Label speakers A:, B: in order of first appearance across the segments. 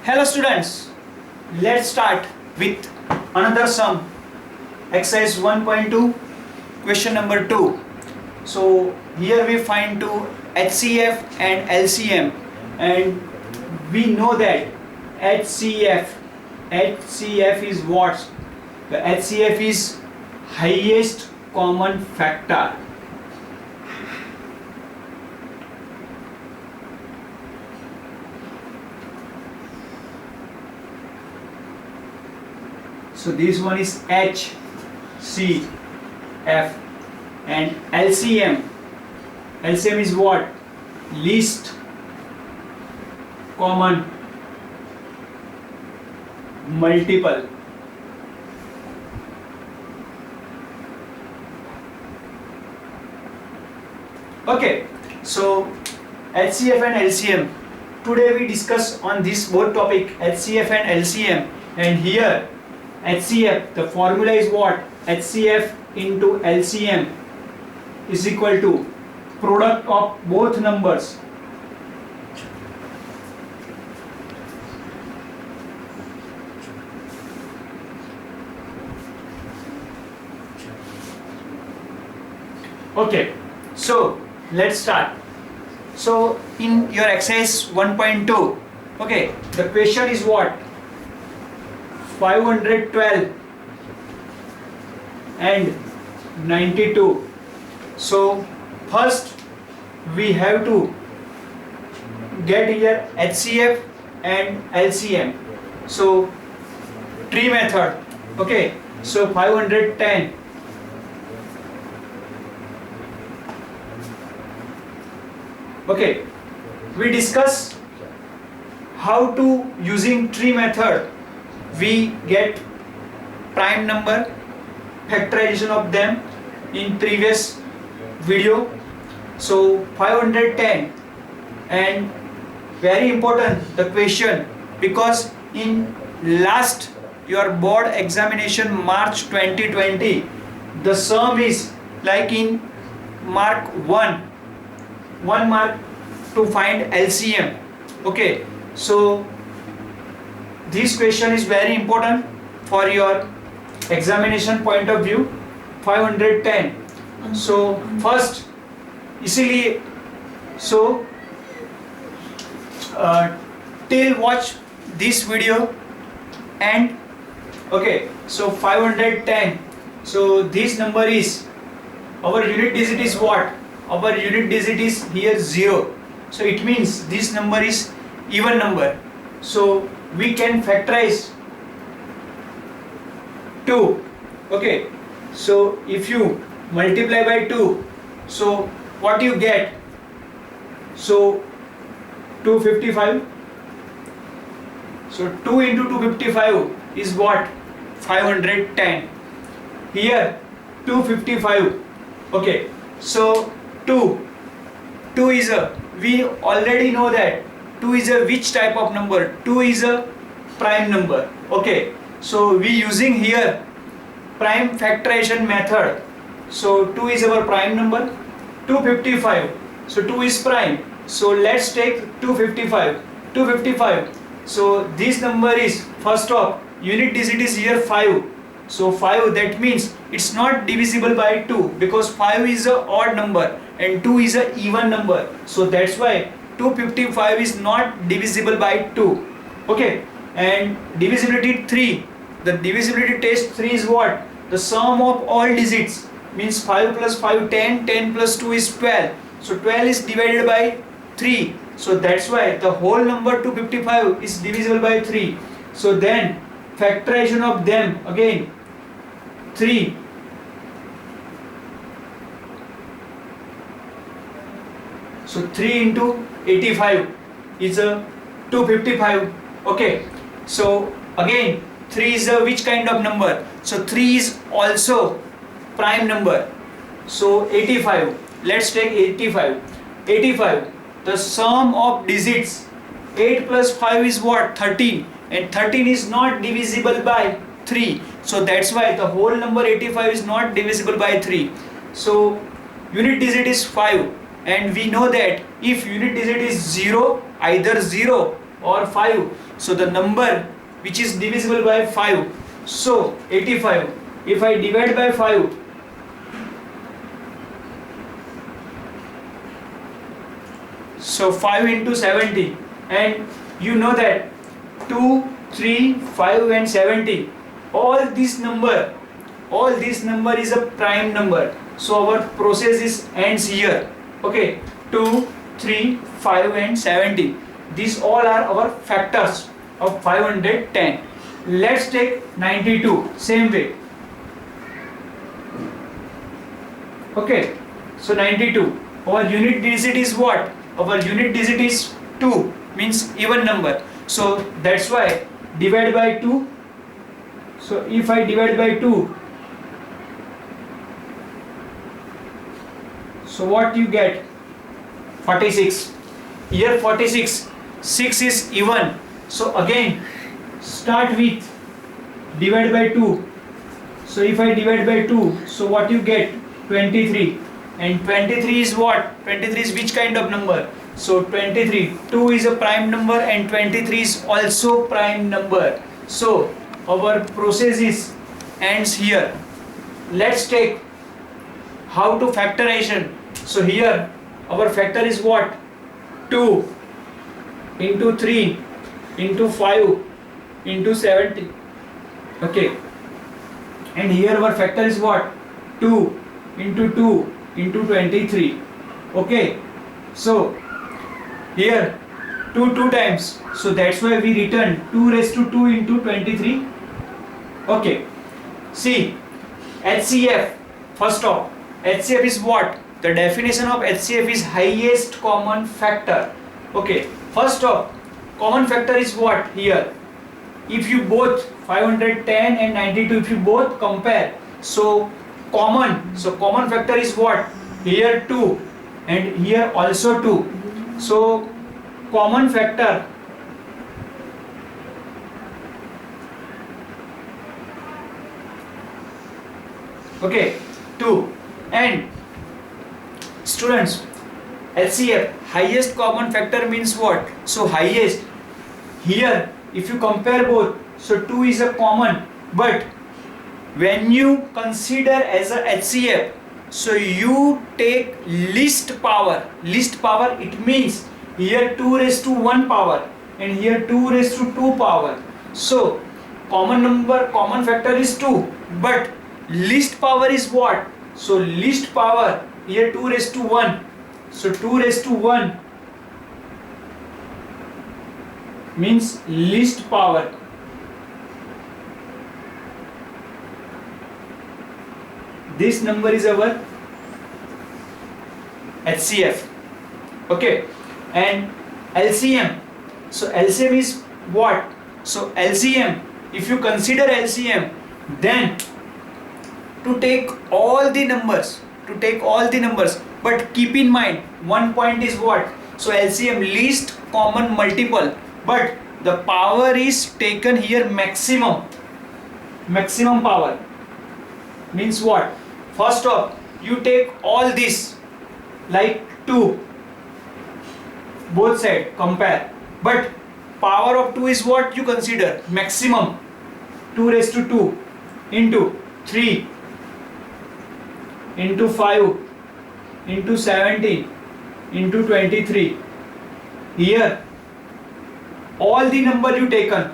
A: Hello students, let's start with another sum, exercise 1.2, question number 2. So here we find two HCF and LCM, and we know that HCF is what? The HCF is highest common factor. So this one is HCF, and LCM is what? Least common multiple. Okay, so HCF and LCM. Today we discuss on this both topic, HCF and LCM, and here HCF, the formula is what? HCF into LCM is equal to product of both numbers. Okay, so let's start. So in your exercise 1.2, okay, the question is what? 512 and 92. So first we have to get here HCF and LCM. So tree method. Okay, so 510 okay, we discuss how to using tree method we get prime number, factorization of them in previous video. So 510, and very important the question, because in last your board examination March 2020 the sum is like in mark 1 mark to find LCM. Okay, so this question is very important for your examination point of view. 510. So first easily, so till watch this video and okay, so 510. So this number is, our unit digit is what? Our unit digit is here 0. So it means this number is even number. So we can factorize 2. Okay, so if you multiply by 2, so what you get? So 255. So 2 into 255 is what? 510. Here 255. Okay, so 2 is a, we already know that 2 is a which type of number? 2 is a prime number. Okay, so we using here prime factorization method. So 2 is our prime number. 255. So 2 is prime. So let's take 255. 255. So this number is, first off, unit digit is here 5. So 5, that means it's not divisible by 2, because 5 is a odd number and 2 is a even number. So that's why 255 is not divisible by 2. Okay, and divisibility 3. The divisibility test 3 is what? The sum of all digits, means 5 plus 5 10, 10 plus 2 is 12. So 12 is divided by 3. So that's why the whole number 255 is divisible by 3. So then factorization of them again 3. So 3 into 85 is a 255. Okay, so again 3 is a which kind of number? So 3 is also prime number. So 85, let's take 85. 85, the sum of digits, 8 plus 5 is what? 13, and 13 is not divisible by 3. So that's why the whole number 85 is not divisible by 3. So unit digit is 5, and we know that if unit digit is 0, either 0 or 5. So the number which is divisible by 5. So 85. If I divide by 5, so 5 into 70, and you know that 2, 3, 5 and 70, all this number is a prime number. So our process is ends here. Okay, 2, 3, 5 and 70. These all are our factors of 510. Let's take 92, same way. Okay, so 92. Our unit digit is what? Our unit digit is 2, means even number. So that's why divide by 2. So if I divide by 2, so what you get? 46. Here 46. 6 is even. So again start with divide by 2. So if I divide by 2, so what you get? 23. And 23 is what? 23 is which kind of number? So 23. 2 is a prime number and 23 is also prime number. So our process is ends here. Let's take how to factorization. So here our factor is what? 2 into 3 into 5 into 70. Okay. And here our factor is what? 2 into 2 into 23. Okay. So here 2 times. So that's why we return 2 raised to 2 into 23. Okay. See, HCF. First off, HCF is what? The definition of HCF is highest common factor. Okay. First off, common factor is what here? If you both 510 and 92, if you both compare, so common factor is what? Here 2 and here also 2. So common factor okay 2. And students, HCF, highest common factor means what? So highest, here if you compare both, so 2 is a common, but when you consider as a HCF, so you take least power. Least power, it means here 2 raised to 1 power and here 2 raised to 2 power. So common factor is 2, but least power is what? So least power here 2 raised to 1. So 2 raised to 1 means least power. This number is our HCF. Okay. And LCM. So LCM is what? So LCM, if you consider LCM, then to take all the numbers, but keep in mind one point is what? So LCM, least common multiple, but the power is taken here maximum power. Means what? First off, you take all this like 2, both side compare, but power of 2 is what you consider? Maximum. 2 raised to 2 into 3 into 5 into 17 into 23. Here all the number you taken,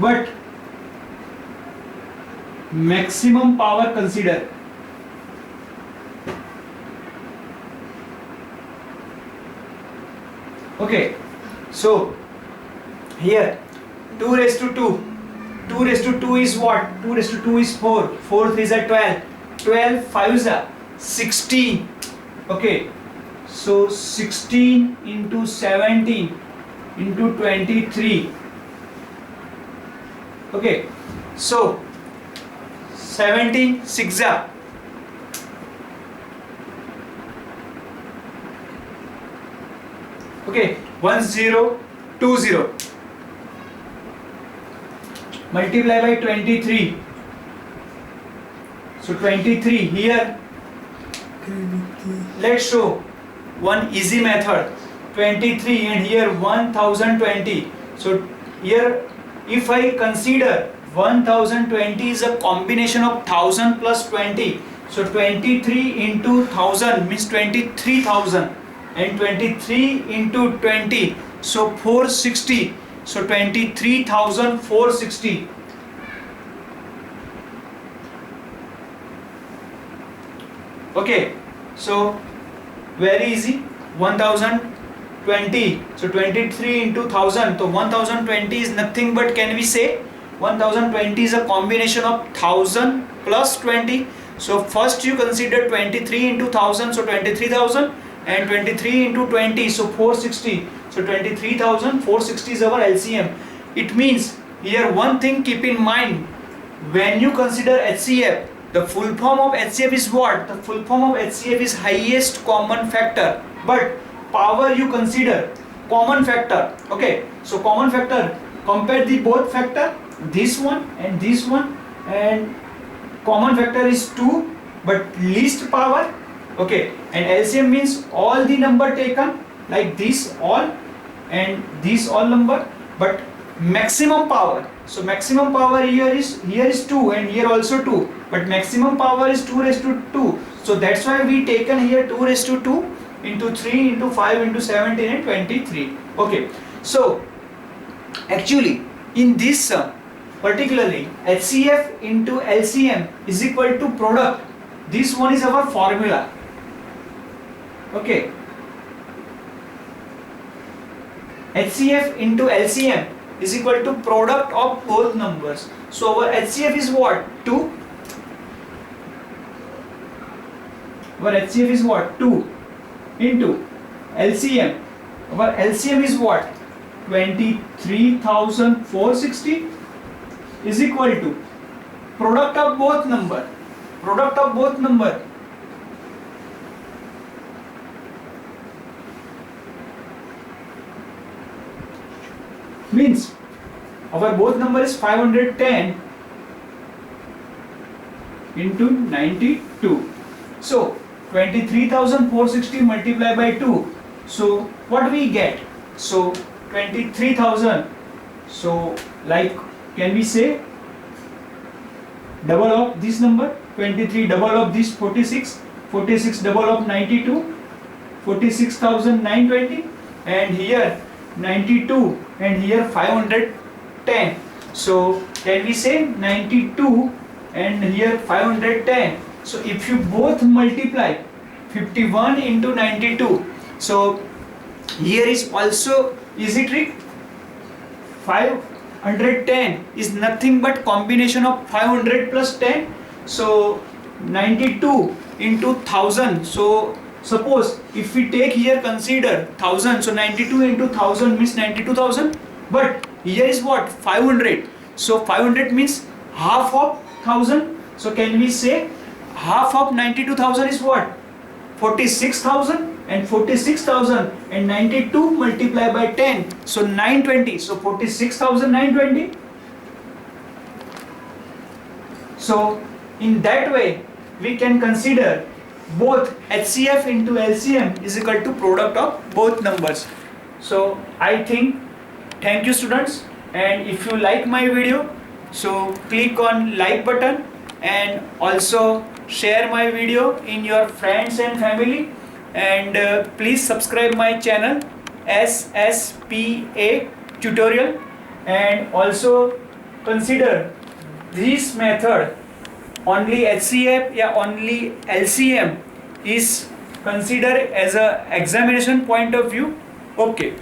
A: but maximum power consider. Okay, so here 2 raised to 2. 2 raised to 2 is what? 2 raised to 2 is 4. 4 3s are 12. 12 5s are 16. Okay, so 16 into 17 into 23. Okay, so 17 6s are. Okay, 1 0 2 0. Multiply by 23. So 23 here Let's show one easy method. 23 and here 1020. So here if I consider 1020 is a combination of 1000 plus 20. So 23 into 1000 means 23,000 and 23 into 20 so 460. So 23,460. Okay, so very easy. 1020. So 23 into 1000. So 1020 is nothing but, can we say 1020 is a combination of 1000 plus 20. So first you consider 23 into 1000, so 23,000, and 23 into 20, so 460. So 23,460 is our LCM. It means here one thing keep in mind, when you consider HCF, the full form of HCF is what? The full form of HCF is highest common factor. But power you consider common factor. Okay, so common factor, compare the both factor, this one, and common factor is 2 but least power. Okay, and LCM means all the number taken, like this all and this all number, but maximum power. So maximum power here is 2 and here also 2, but maximum power is 2 raised to 2. So that's why we taken here 2 raised to 2 into 3 into 5 into 17 and 23. Okay, so actually in this sum, particularly HCF into LCM is equal to product. This one is our formula. Okay, HCF into LCM is equal to product of both numbers. So our HCF is what? 2. Our HCF is what? 2 into LCM. Our LCM is what? 23,460 is equal to product of both number. Product of both number means our both number is 510 into 92. So 23,460 multiplied by 2. So what we get? So 23,000. So like, can we say double of this number? 23 double of this 46. 46 double of 92. 46,920. And here 92 and here 510. So can we say 92 and here 510. So if you both multiply 51 into 92, so here is also easy trick. 510 is nothing but combination of 500 plus 10. So 92 into 1000. So suppose if we take here, consider 1000, so 92 into 1000 means 92,000, but here is what? 500. So 500 means half of 1000. So can we say half of 92,000 is what? 46,000, and 46,000 and 92 multiplied by 10, so 920. So 46,920. So in that way we can consider both HCF into LCM is equal to product of both numbers. So I think, thank you students, and if you like my video, so click on like button and also share my video in your friends and family, and please subscribe my channel SSPA tutorial, and also consider this method. Only HCF या only LCM is considered as a examination point of view. Okay.